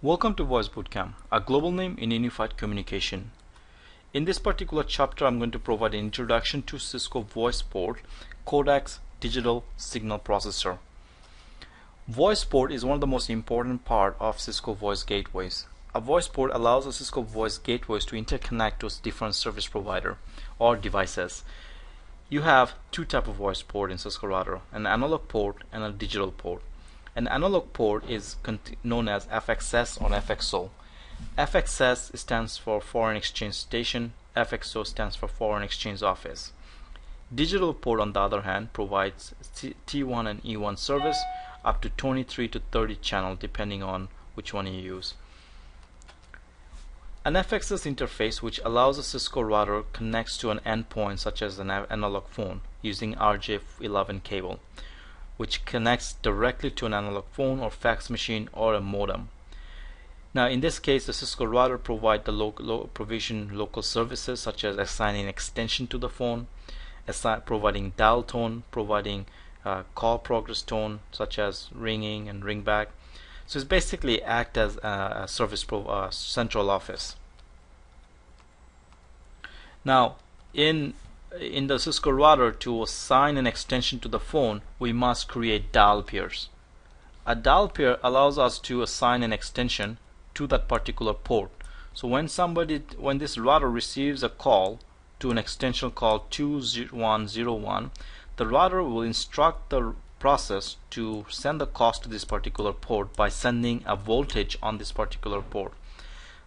Welcome to Voice Bootcamp, a global name in unified communication. In this particular chapter, I'm going to provide an introduction to Cisco Voice Port, Codec's digital signal processor. Voice port is one of the most important part of Cisco voice gateways. A voice port allows the Cisco voice gateways to interconnect to different service provider or devices. You have two types of voice port in Cisco router, an analog port and a digital port. An analog port is known as FXS or FXO. FXS stands for Foreign Exchange Station, FXO stands for Foreign Exchange Office. Digital port, on the other hand, provides T1 and E1 service up to 23 to 30 channel depending on which one you use. An FXS interface, which allows a Cisco router, connects to an endpoint such as an analog phone using RJ11 cable, which connects directly to an analog phone or fax machine or a modem. Now in this case, the Cisco router provides the provision local services such as assigning extension to the phone, providing dial tone, providing call progress tone such as ringing and ringback. So it's basically act as a service central office. Now in the Cisco router, to assign an extension to the phone, we must create dial pairs. A dial pair allows us to assign an extension to that particular port. So when this router receives a call to an extension called 2101, the router will instruct the process to send the calls to this particular port by sending a voltage on this particular port.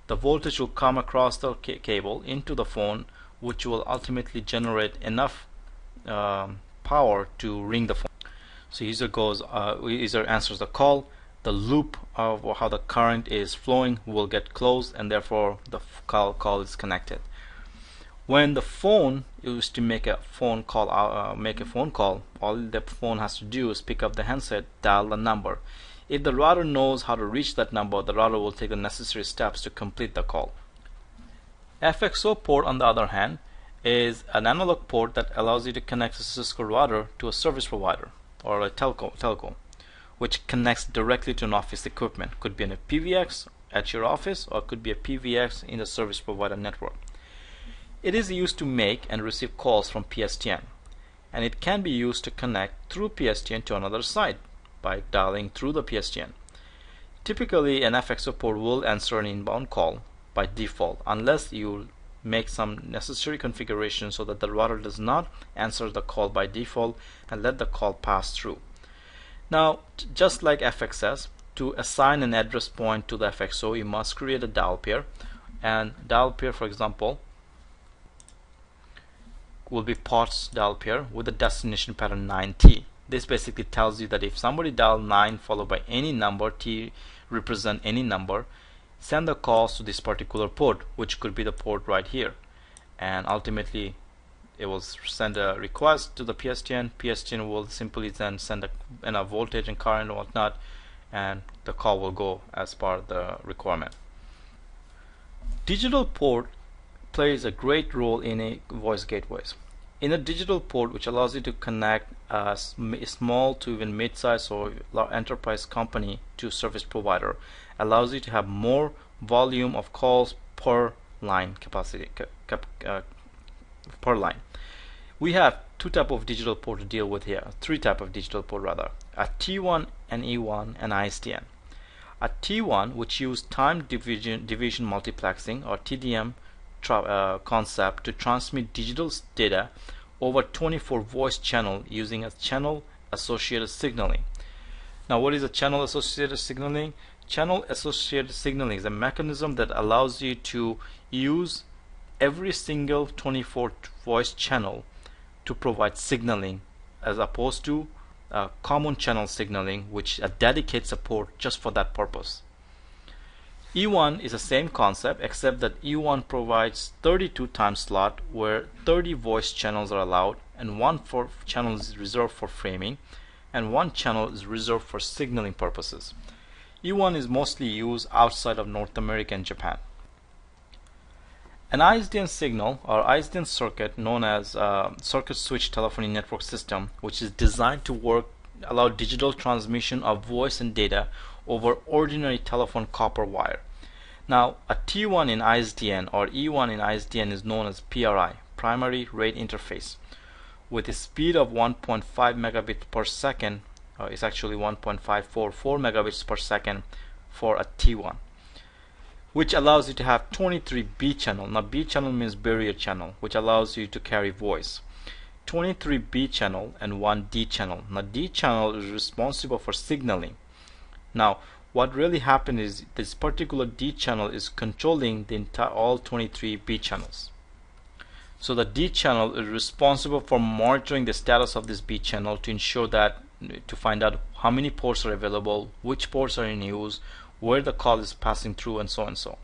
The voltage will come across the cable into the phone, which will ultimately generate enough power to ring the phone. So user answers the call, the loop of how the current is flowing will get closed, and therefore the call is connected. When the phone used to make a phone call, all the phone has to do is pick up the handset, dial the number. If the router knows how to reach that number, the router will take the necessary steps to complete the call. FXO port, on the other hand, is an analog port that allows you to connect a Cisco router to a service provider or a telco, which connects directly to an office equipment. Could be in a PVX at your office, or could be a PVX in the service provider network. It is used to make and receive calls from PSTN, and it can be used to connect through PSTN to another site by dialing through the PSTN. Typically, an FXO port will answer an inbound call by default, unless you make some necessary configuration so that the router does not answer the call by default and let the call pass through. Now, just like FXS, to assign an address point to the FXO, you must create a dial pair, and dial pair, for example, will be POTS dial pair with a destination pattern 9T. This basically tells you that if somebody dial 9 followed by any number, T represent any number, send the calls to this particular port, which could be the port right here, and ultimately it will send a request to the PSTN. PSTN will simply then send a voltage and current and whatnot, and the call will go as per the requirement. Digital port plays a great role in a voice gateways. In a digital port, which allows you to connect a small to even mid-size or enterprise company to service provider, allows you to have more volume of calls per line capacity per line. We have two types of digital port to deal with here, three types of digital port rather: a T1 and E1 and ISDN. A T1, which use time division multiplexing or TDM concept to transmit digital data over 24 voice channel using a channel associated signaling. Now, what is a channel associated signaling? Channel associated signaling is a mechanism that allows you to use every single 24 voice channel to provide signaling, as opposed to common channel signaling, which dedicates a port just for that purpose. E1 is the same concept, except that E1 provides 32 time slot where 30 voice channels are allowed, and one channel is reserved for framing, and one channel is reserved for signaling purposes. E1 is mostly used outside of North America and Japan. An ISDN signal or ISDN circuit, known as circuit switch telephony network system, which is designed to allow digital transmission of voice and data over ordinary telephone copper wire. Now, a T1 in ISDN or E1 in ISDN is known as PRI, primary rate interface, with a speed of 1.5 megabits per second. It's actually 1.544 megabits per second for a T1, which allows you to have 23 B channel. Now, B channel means barrier channel, which allows you to carry voice. 23 B channel and 1 D channel. Now, D channel is responsible for signaling. Now, what really happened is this particular D channel is controlling the entire all 23 B channels. So the D channel is responsible for monitoring the status of this B channel to ensure that, to find out how many ports are available, which ports are in use, where the call is passing through, and so on and so.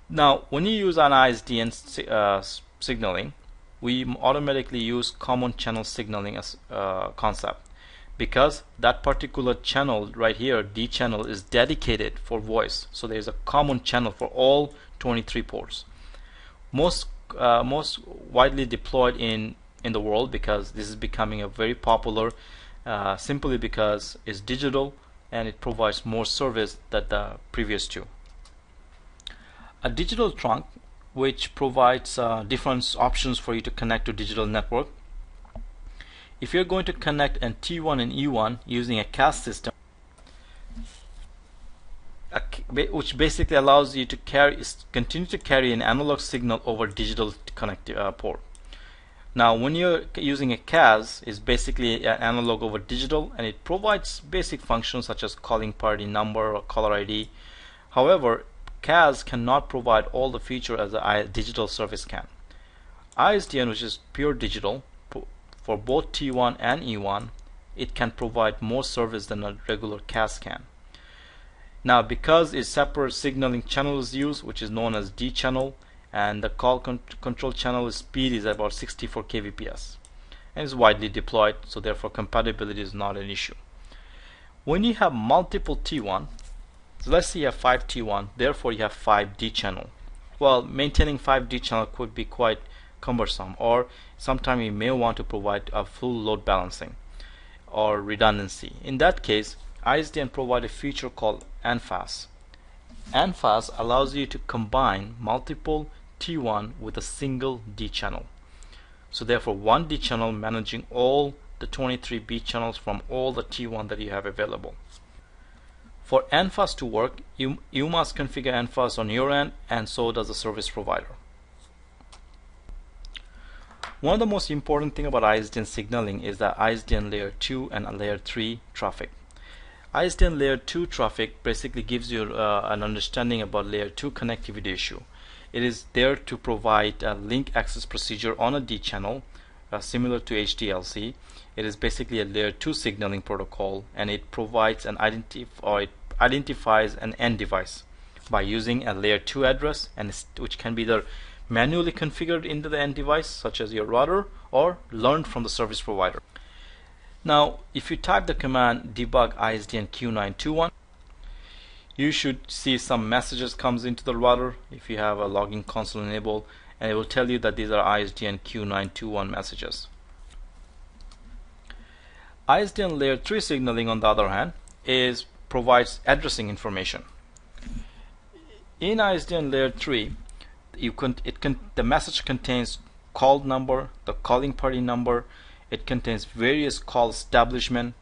Now, when you use an ISDN signaling, we automatically use common channel signaling as concept, because that particular channel right here, D channel, is dedicated for voice. So there is a common channel for all 23 ports. Most widely deployed in the world, because this is becoming a very popular, simply because it's digital and it provides more service than the previous two. A digital trunk, which provides different options for you to connect to digital network. If you're going to connect a T1 and E1 using a CAS system, which basically allows you to continue to carry an analog signal over digital port. Now, when you're using a CAS, it's basically an analog over digital, and it provides basic functions such as calling party number or caller ID. However, CAS cannot provide all the features as a digital service can. ISDN, which is pure digital, for both T1 and E1, it can provide more service than a regular CAS can. Now, because a separate signaling channel is used, which is known as D channel, and the call control channel speed is about 64 kbps and is widely deployed, so therefore compatibility is not an issue. When you have multiple T1, so let's say you have 5 T1, therefore you have 5 D channel. Well, maintaining 5 D channel could be quite cumbersome, or sometimes you may want to provide a full load balancing or redundancy. In that case, ISDN provide a feature called ANFAS. ANFAS allows you to combine multiple T1 with a single D channel. So therefore, one D channel managing all the 23 B channels from all the T1 that you have available. For ANFAS to work, you must configure ANFAS on your end, and so does the service provider. One of the most important thing about ISDN signaling is the ISDN layer 2 and layer 3 traffic. ISDN layer 2 traffic basically gives you an understanding about layer 2 connectivity issue. It is there to provide a link access procedure on a D channel, similar to HDLC. It is basically a layer 2 signaling protocol, and it provides an identifies an end device by using a layer 2 address, and which can be either manually configured into the end device, such as your router, or learned from the service provider. Now, if you type the command debug ISDN Q921, you should see some messages comes into the router if you have a login console enabled, and it will tell you that these are ISDN Q921 messages. ISDN layer 3 signaling, on the other hand, provides addressing information. In ISDN layer 3, the message contains call number, the calling party number. It contains various call establishment,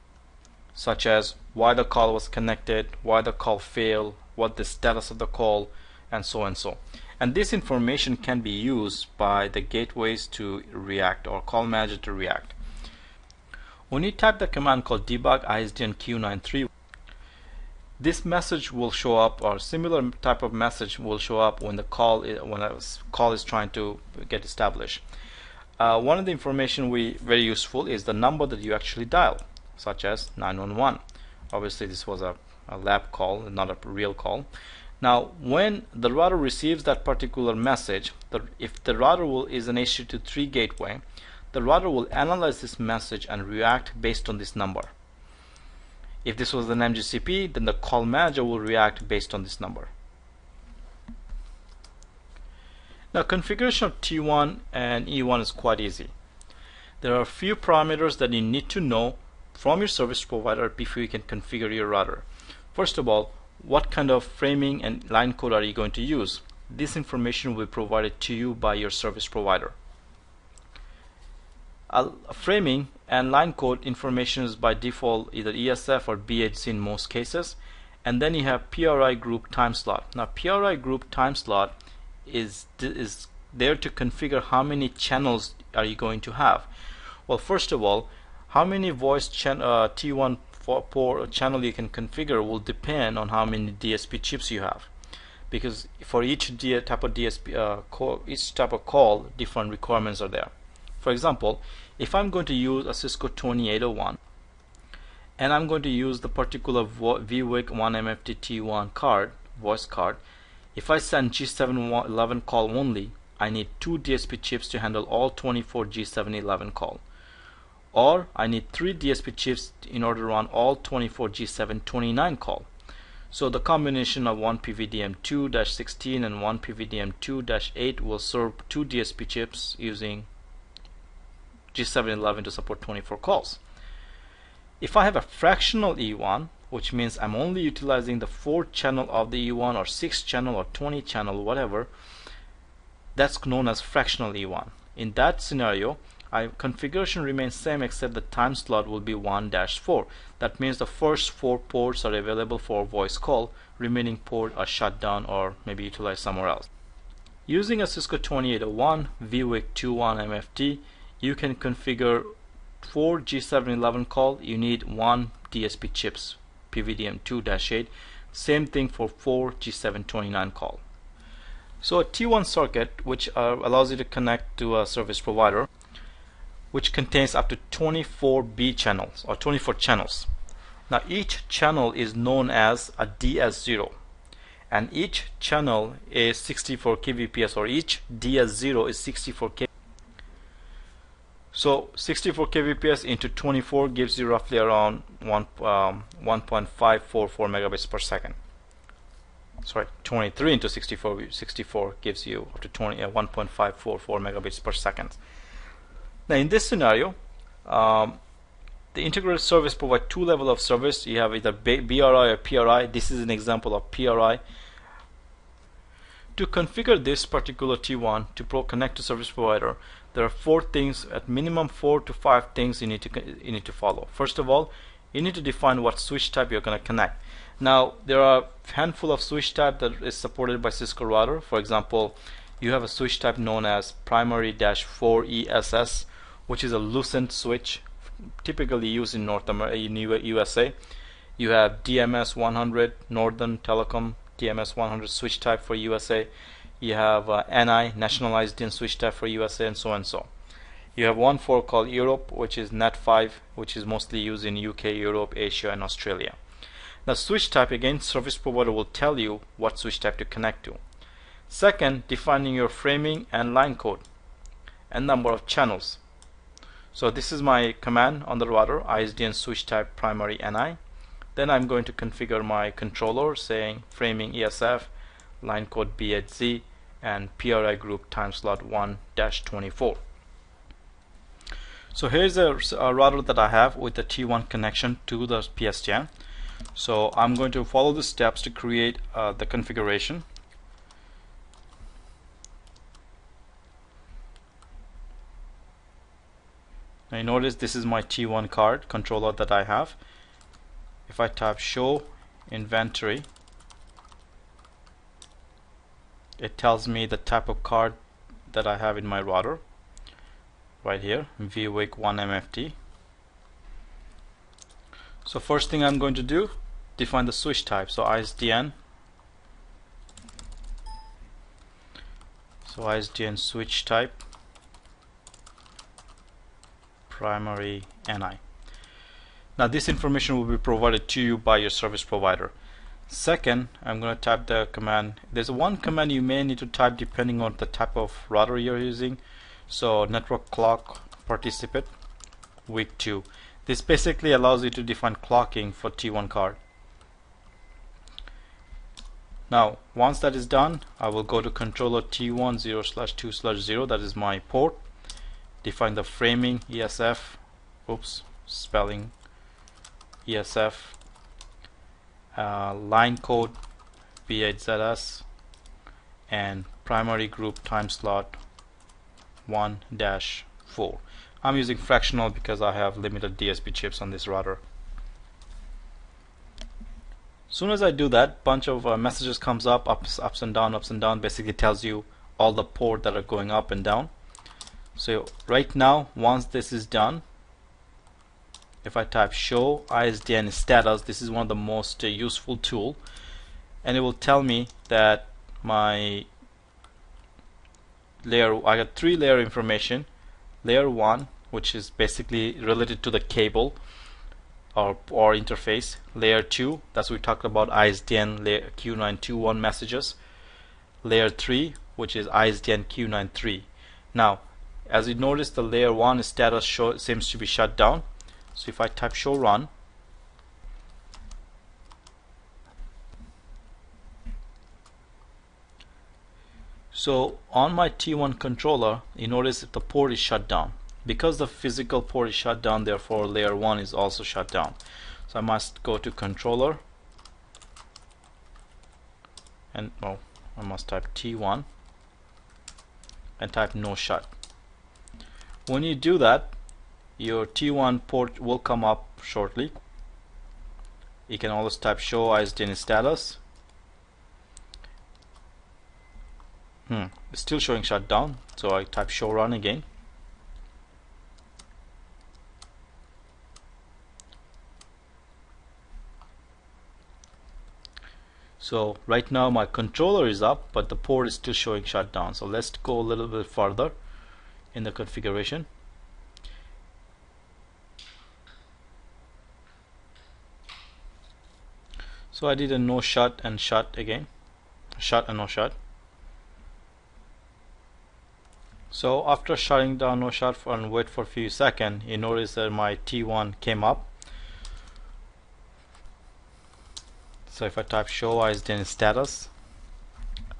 such as why the call was connected, why the call failed, what the status of the call, and so and so. And this information can be used by the gateways to react, or call manager to react. When you type the command called debug ISDN Q93, this message will show up, or similar type of message will show up when a call is trying to get established. One of the information very useful is the number that you actually dial, such as 911. Obviously, this was a lab call, not a real call. Now, when the router receives that particular message, if the router is an HTTP3 gateway, the router will analyze this message and react based on this number. If this was an MGCP, then the call manager will react based on this number. Now, configuration of T1 and E1 is quite easy. There are a few parameters that you need to know from your service provider before you can configure your router. First of all, what kind of framing and line code are you going to use? This information will be provided to you by your service provider. Framing and line code information is by default either ESF or BHZ in most cases. And then you have PRI group time slot. Now PRI group time slot is there to configure how many channels are you going to have. Well, first of all, how many voice T1 port channel you can configure will depend on how many DSP chips you have, because for each type of DSP each type of call, different requirements are there. For example, if I'm going to use a Cisco 2801 and I'm going to use the particular VWIC 1MFT T1 card, voice card, if I send G711 call only, I need 2 DSP chips to handle all 24 G711 call. Or I need 3 DSP chips in order to run all 24 G729 call. So the combination of one PVDM2-16 and one PVDM2-8 will serve 2 DSP chips using G711 to support 24 calls. If I have a fractional E1, which means I'm only utilizing the 4th channel of the E1 or 6th channel or 20 channel, whatever, that's known as fractional E1. In that scenario, configuration remains same except the time slot will be 1-4. That means the first 4 ports are available for voice call, remaining ports are shut down or maybe utilized somewhere else. Using a Cisco 2801 VWIC 21 MFT, you can configure 4 G711 call, you need 1 DSP chips, PVDM2-8. Same thing for 4 G729 call. So a T1 circuit, which allows you to connect to a service provider, which contains up to 24 B channels or 24 channels. Now each channel is known as a DS0, and each channel is 64 kbps, or each DS0 is 64 kbps. So 64 kbps into 24 gives you roughly around 1.544 megabits per second. Sorry, 23 into 64 gives you up to 1.544 megabits per second. Now in this scenario, the integrated service provides 2 levels of service. You have either BRI or PRI. This is an example of PRI. To configure this particular T1 to connect to service provider, there are 4 things, at minimum 4 to 5 things you need to follow. First of all, you need to define what switch type you're going to connect. Now there are a handful of switch type that is supported by Cisco router. For example, you have a switch type known as primary-4 ESS, which is a Lucent switch typically used in USA. You have DMS 100, Northern Telecom DMS 100 switch type for USA. You have NI, Nationalized DIN switch type for USA, and so and so. You have one for called Europe, which is Net5, which is mostly used in UK, Europe, Asia, and Australia. Now switch type, again, service provider will tell you what switch type to connect to. Second, defining your framing and line code and number of channels. So this is my command on the router, ISDN switch type primary NI. Then I'm going to configure my controller saying framing ESF, line code BHZ, and PRI group time slot 1-24. So here's a router that I have with the T1 connection to the PSTN. So I'm going to follow the steps to create the configuration. Now you notice this is my T1 card controller that I have. If I type show inventory, it tells me the type of card that I have in my router right here, VWIC 1MFT. So first thing I'm going to do, define the switch type. So ISDN. So ISDN switch type primary NI. Now this information will be provided to you by your service provider. Second, I'm going to type the command. There's one command you may need to type depending on the type of router you're using. So network clock participant week 2. This basically allows you to define clocking for T1 card. Now once that is done, I will go to controller T1 0/2/0. That is my port. Define the framing ESF, spelling ESF, line code V8ZS and primary group time slot 1-4. I'm using fractional because I have limited DSP chips on this router. Soon as I do that, bunch of messages comes up, ups and down, basically tells you all the port that are going up and down. So right now, once this is done, if I type show ISDN status, this is one of the most useful tool, and it will tell me that my layer, I got 3 layer information. Layer 1, which is basically related to the cable or interface. Layer 2, that's what we talked about, ISDN layer Q921 messages. Layer 3, which is ISDN Q93. Now, as you notice, the layer 1 status seems to be shut down. So if I type show run, so on my T1 controller, you notice that the port is shut down. Because the physical port is shut down, therefore layer 1 is also shut down. So I must go to controller, and I must type T1 and type no shut. When you do that, your T1 port will come up shortly. You can always type show ISDN status. It's still showing shutdown, so I type show run again. So right now my controller is up, but the port is still showing shutdown. So let's go a little bit further in the configuration. So I did a no shut and shut again, shut and no shut. So after shutting down no shut and wait for a few seconds, you notice that my T1 came up. So if I type show ISDN status,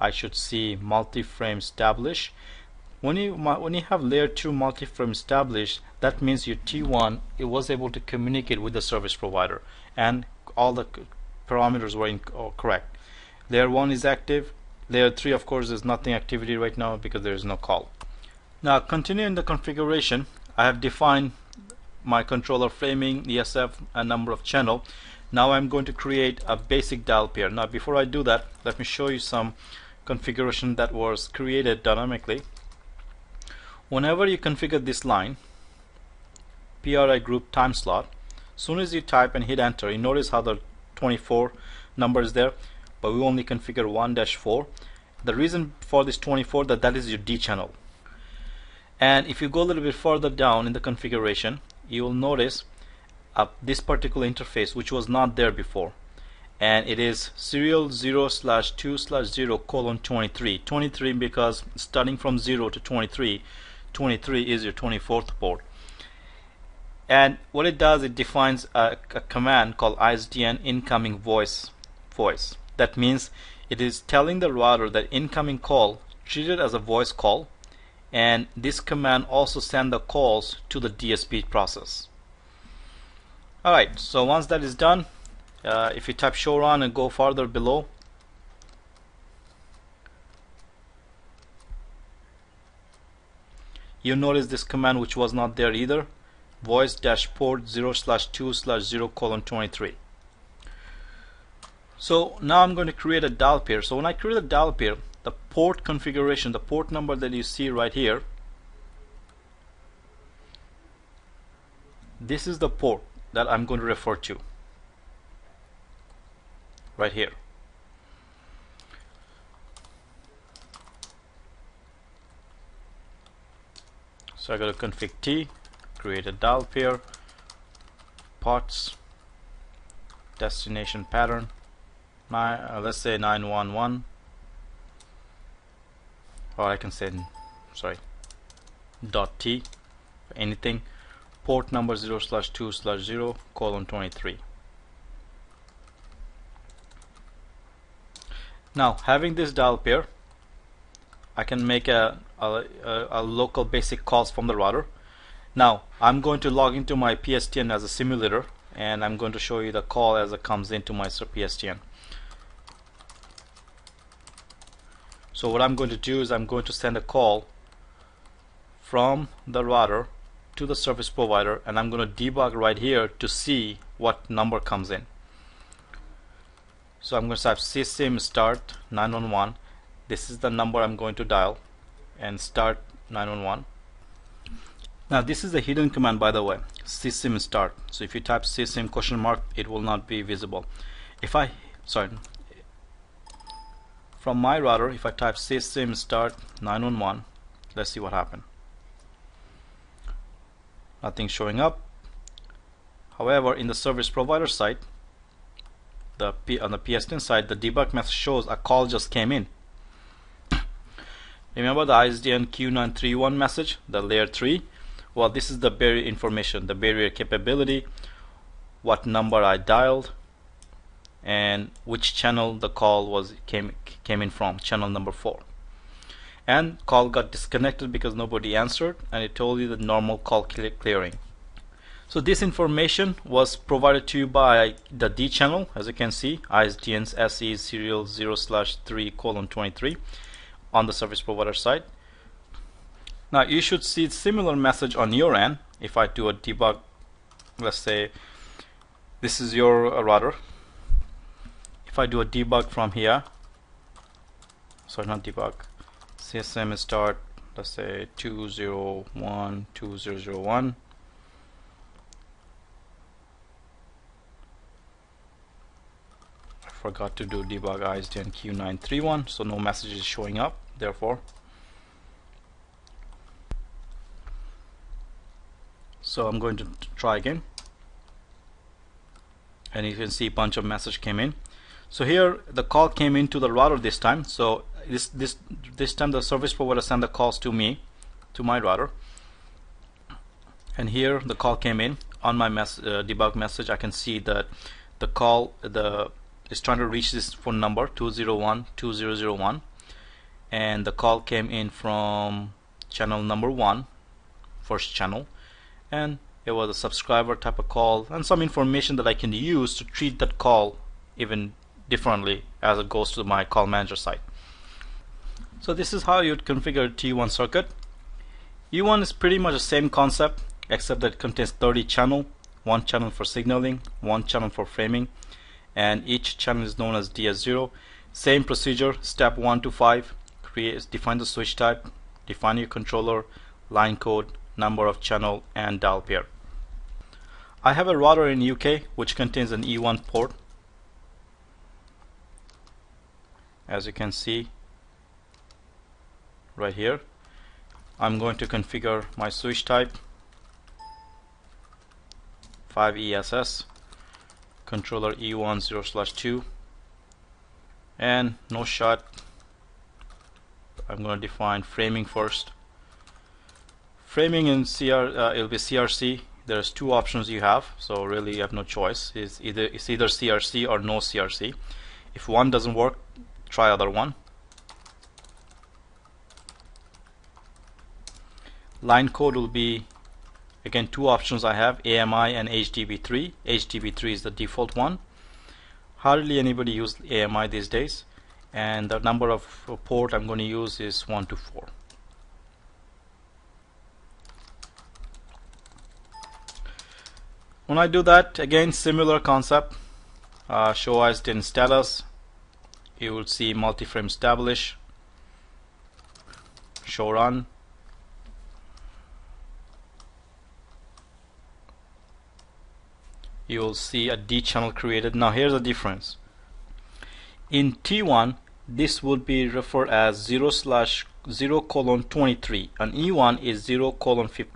I should see multi-frame establish. When you have layer 2 multi-frame established, that means your T1, it was able to communicate with the service provider and all the parameters were correct. Layer 1 is active. Layer 3, of course, there's nothing activity right now because there is no call. Now continuing the configuration, I have defined my controller framing, ESF, and number of channel. Now I'm going to create a basic dial pair. Now before I do that, let me show you some configuration that was created dynamically. Whenever you configure this line, PRI group time slot, soon as you type and hit enter, you notice how the 24 number is there, but we only configure 1-4. The reason for this 24, that is your D channel. And if you go a little bit further down in the configuration, you will notice this particular interface, which was not there before, and it is serial 0/2/0:23. 23 because starting from 0 to 23, 23 is your 24th port. And what it does, it defines a command called ISDN incoming voice. That means it is telling the router that incoming call treated as a voice call, and this command also send the calls to the DSP process. Alright, so once that is done, if you type show run and go farther below, you notice this command which was not there either, voice-port 0/2/0:23. So now I'm going to create a dial pair. So when I create a dial pair, the port configuration, the port number that you see right here, this is the port that I'm going to refer to right here. So I go to config T, create a dial pair, ports, destination pattern, let's say 911, or I can say .t, anything, port number 0/2/0:23. Now having this dial pair, I can make a local basic calls from the router. Now I'm going to log into my PSTN as a simulator, and I'm going to show you the call as it comes into my PSTN. So what I'm going to do is I'm going to send a call from the router to the service provider, and I'm going to debug right here to see what number comes in. So I'm going to type CSIM start 911. This is the number I'm going to dial and start 911. Now this is a hidden command, by the way, CSIM start. So if you type CSIM question mark, it will not be visible. From my router, if I type CSIM start 911, let's see what happened. Nothing showing up. However, in the service provider side, on the PSTN side, the debug message shows a call just came in. Remember the ISDN Q931 message, the layer 3? Well, this is the barrier information, the barrier capability, what number I dialed, and which channel the call came in from, channel number 4. And call got disconnected because nobody answered, and it told you the normal call clearing. So this information was provided to you by the D channel, as you can see, ISDN's SE serial 0/3:23 on the service provider side. Now you should see similar message on your end. If I do a debug, let's say this is your router. If I do a debug from here, sorry, not debug, CSM start, let's say 201.2001. Forgot to do debug ISDN Q931, so no message is showing up, therefore. So I'm going to try again, and you can see a bunch of message came in. So here the call came into the router this time. So this time the service provider sent the calls to me, to my router, and here the call came in. On my debug message, I can see that the call is trying to reach this phone number 201.2001, and the call came in from channel number 1, first channel, and it was a subscriber type of call and some information that I can use to treat that call even differently as it goes to my call manager site. So this is how you'd configure T1 circuit. E1 is pretty much the same concept, except that it contains 30 channel, 1 channel for signaling, 1 channel for framing, and each channel is known as DS0. Same procedure, step 1 to 5, define the switch type, define your controller, line code, number of channel, and dial pair. I have a router in UK which contains an E1 port, as you can see right here. I'm going to configure my switch type 5ESS, controller E1 0/2, and no shot. I'm going to define framing first. Framing in it'll be CRC. There's 2 options you have, so really you have no choice. It's either CRC or no CRC. If one doesn't work, try other one. Line code will be, again, 2 options I have, AMI and HDB3. HDB3 is the default one. Hardly anybody use AMI these days, and the number of port I'm going to use is 1 to 4. When I do that, again, similar concept. Show ISDN status. You will see multi-frame establish, show run. You will see a D channel created. Now here's the difference. In T1, this would be referred as 0/0:23, and E1 is 0:50,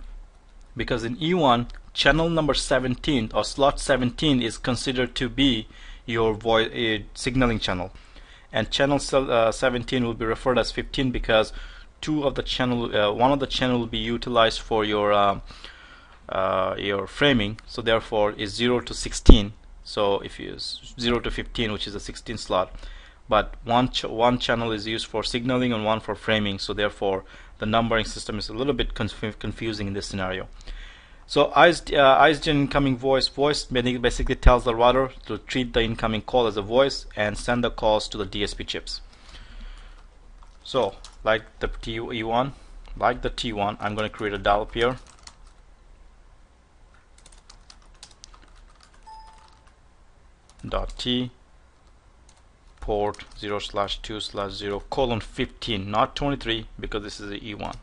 because in E1 channel number 17 or slot 17 is considered to be your signaling channel, and channel 17 will be referred as 15 because one of the channel will be utilized for your framing, so therefore is 0 to 16. So if you use 0 to 15, which is a 16 slot, but one channel is used for signaling and one for framing, so therefore the numbering system is a little bit confusing in this scenario. So ISDN incoming voice basically tells the router to treat the incoming call as a voice and send the calls to the DSP chips. So like the T1, I'm going to create a dial pair. .t port 0/2/0:15, not 23, because this is the E1.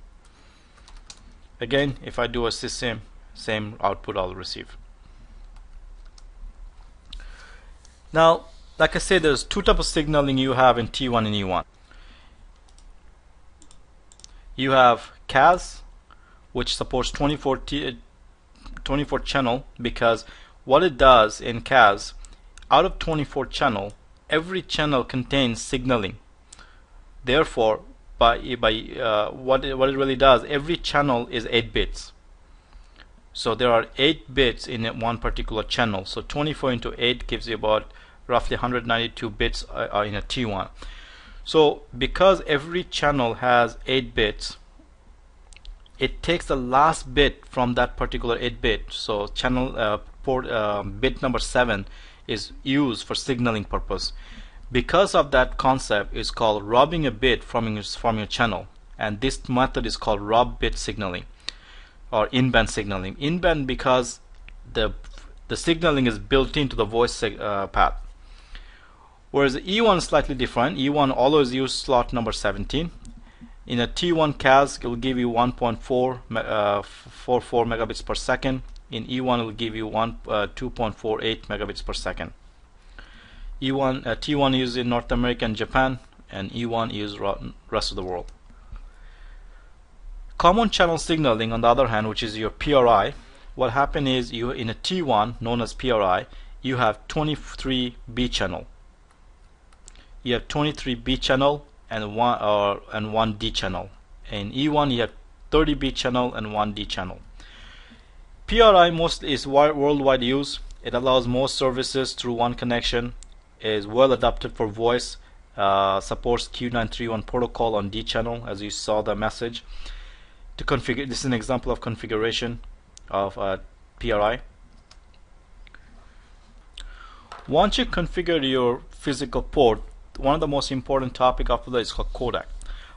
Again, if I do a CCNP, same output I'll receive. Now, like I said, there's two types of signaling you have in T1 and E1. You have CAS, which supports 24 channel, because what it does in CAS, out of 24 channel, every channel contains signaling. Therefore, what it really does, every channel is 8 bits. So there are 8 bits in one particular channel. So 24 into 8 gives you about roughly 192 bits in a T1. So because every channel has 8 bits, it takes the last bit from that particular 8 bit. So channel port bit number 7 is used for signaling purpose. Because of that concept, is called robbing a bit from your channel, and this method is called rob bit signaling or in-band signaling. In-band because the signaling is built into the voice path. Whereas the E1 is slightly different. E1 always use slot number 17. In a T1 CAS, it will give you 1.44 megabits per second. In E1, it will give you 2.48 megabits per second. T1 used in North America and Japan, and E1 used rest of the world. Common channel signaling, on the other hand, which is your PRI, what happened is you in a T1 known as PRI, you have 23 B channel. You have 23 B channel and one D channel. In E1, you have 30 B channel and 1 D channel. PRI mostly is worldwide use. It allows most services through one connection. Is well adapted for voice. Supports Q931 protocol on D channel, as you saw the message. To configure, this is an example of configuration of PRI. Once you configure your physical port, one of the most important topic after that is called codec.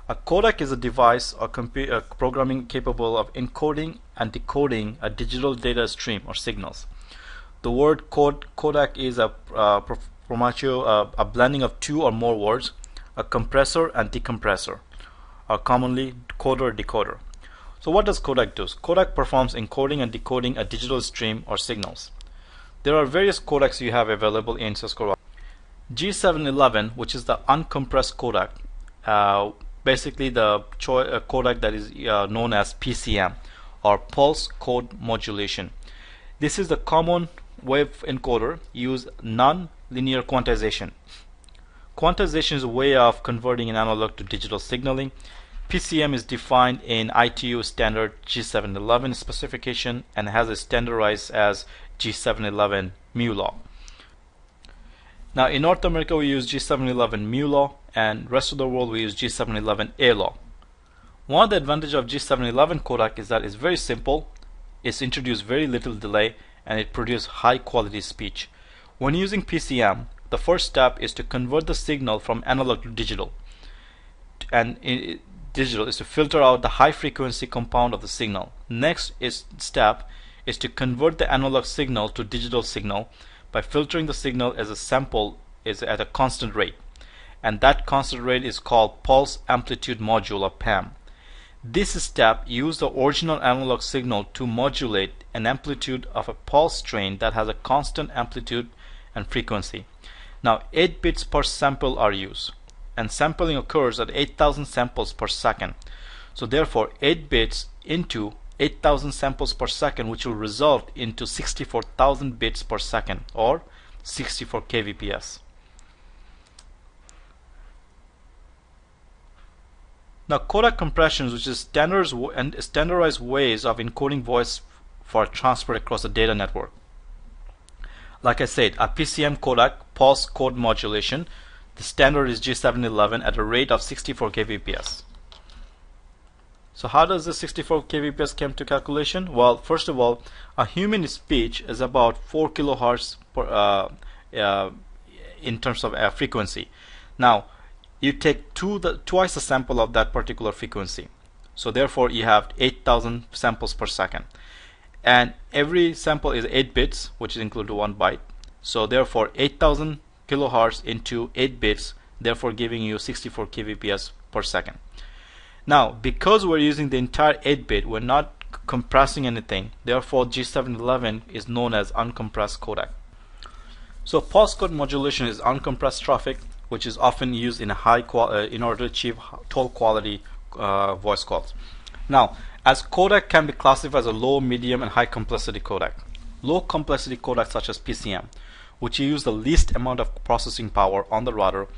A codec is a device or programming capable of encoding and decoding a digital data stream or signals. The word codec is a blending of two or more words, a compressor and decompressor, or commonly coder decoder. So what does codec do? Codec performs encoding and decoding a digital stream or signals. There are various codecs you have available in Cisco. G711, which is the uncompressed codec, basically the codec that is known as PCM, or pulse code modulation. This is the common wave encoder, use non-linear quantization. Quantization is a way of converting an analog to digital signaling. PCM is defined in ITU standard G711 specification and has a standardized as G711 mu law. Now in North America we use G711 mu law, and rest of the world we use G711 A law. One of the advantages of G711 codec is that it's very simple, it's introduced very little delay, and it produces high quality speech. When using PCM, the first step is to convert the signal from analog to digital. And digital is to filter out the high frequency compound of the signal. Next step is to convert the analog signal to digital signal by filtering the signal as a sample is at a constant rate. And that constant rate is called pulse amplitude module, or PAM. This step uses the original analog signal to modulate an amplitude of a pulse train that has a constant amplitude and frequency. Now 8 bits per sample are used, and sampling occurs at 8,000 samples per second. So therefore 8 bits into 8,000 samples per second, which will result into 64,000 bits per second, or 64 kbps. Now codec compressions, which is standardized ways of encoding voice for transfer across the data network. Like I said, a PCM codec, pulse code modulation, the standard is G711 at a rate of 64 kbps. So how does the 64 kbps come to calculation? Well, first of all, a human speech is about 4 kilohertz per, in terms of frequency. Now, you take twice the sample of that particular frequency. So therefore, you have 8,000 samples per second. And every sample is 8 bits, which is included to 1 byte. So therefore, 8,000 kilohertz into 8 bits, therefore giving you 64 kbps per second. Now, because we're using the entire 8-bit, we're not compressing anything. Therefore, G711 is known as uncompressed codec. So, pulse code modulation is uncompressed traffic, which is often used in in order to achieve toll quality voice calls. Now, as codec can be classified as a low, medium, and high complexity codec. Low complexity codecs such as PCM, which use the least amount of processing power on the router,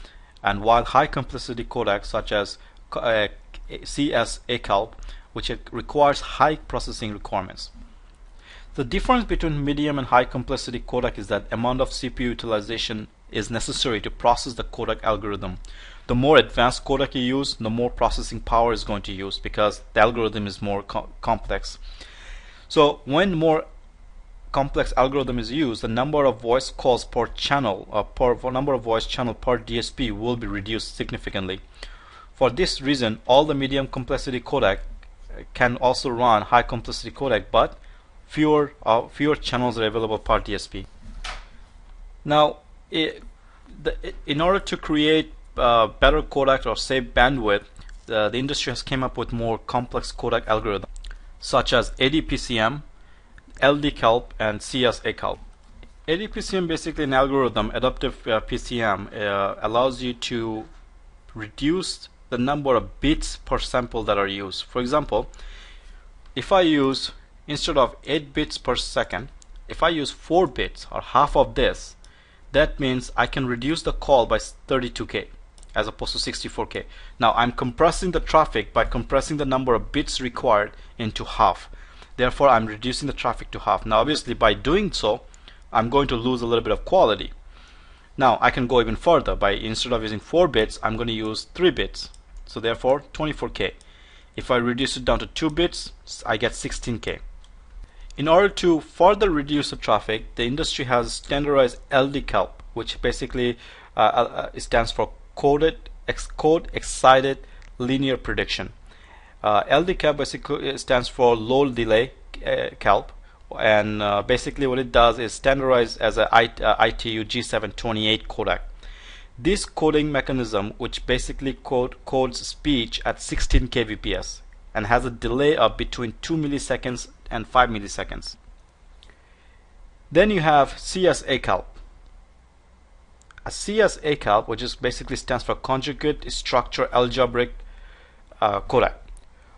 and while high complexity codecs such as CCNP, which requires high processing requirements. The difference between medium and high complexity codec is that amount of CPU utilization is necessary to process the codec algorithm. The more advanced codec you use, the more processing power is going to use because the algorithm is more complex. So when more complex algorithm is used, the number of voice calls per channel number of voice channel per DSP will be reduced significantly. For this reason, all the medium complexity codec can also run high complexity codec, but fewer channels are available per DSP. Now, in order to create better codec or save bandwidth, the industry has came up with more complex codec algorithms such as ADPCM, LDCalp, and CSACalp. ADPCM basically an algorithm, adaptive PCM, allows you to reduce the number of bits per sample that are used. For example, if I use, instead of 8 bits per second, if I use 4 bits or half of this, that means I can reduce the call by 32K as opposed to 64K. Now I'm compressing the traffic by compressing the number of bits required into half. Therefore, I'm reducing the traffic to half. Now obviously by doing so, I'm going to lose a little bit of quality. Now I can go even further. By instead of using 4 bits, I'm going to use 3 bits. So therefore 24K. If I reduce it down to 2 bits, I get 16K. In order to further reduce the traffic, the industry has standardized LDCalp, which basically stands for Code Excited Linear Prediction. LDCalp basically stands for Low Delay Calp, and basically what it does is standardized as a ITU G728 codec. This coding mechanism, which basically codes speech at 16 kbps and has a delay of between 2 milliseconds and 5 milliseconds. Then you have CSACalp. A CSACalp, which is basically stands for Conjugate Structure Algebraic Codec,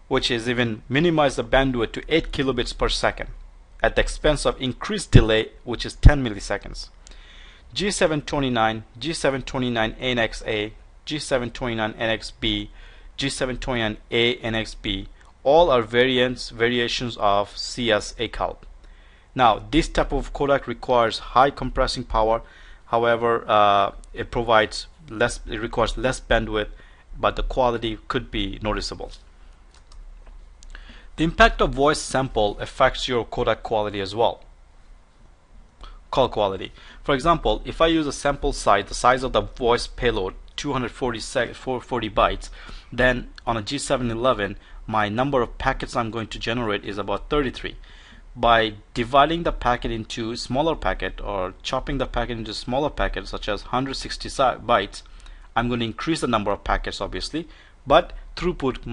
which is even minimize the bandwidth to 8 kilobits per second at the expense of increased delay, which is 10 milliseconds. G729, G729NXA, G729NXB, G729A, NXB, all are variations of CSACalp. Now, this type of codec requires high compressing power. However, it requires less bandwidth, but the quality could be noticeable. The impact of voice sample affects your codec quality as well. Call quality. For example, if I use a sample size, the size of the voice payload, 240 bytes, then on a G711, my number of packets I'm going to generate is about 33. By dividing the packet into smaller packet or chopping the packet into smaller packets such as 160 bytes, I'm going to increase the number of packets obviously, but throughput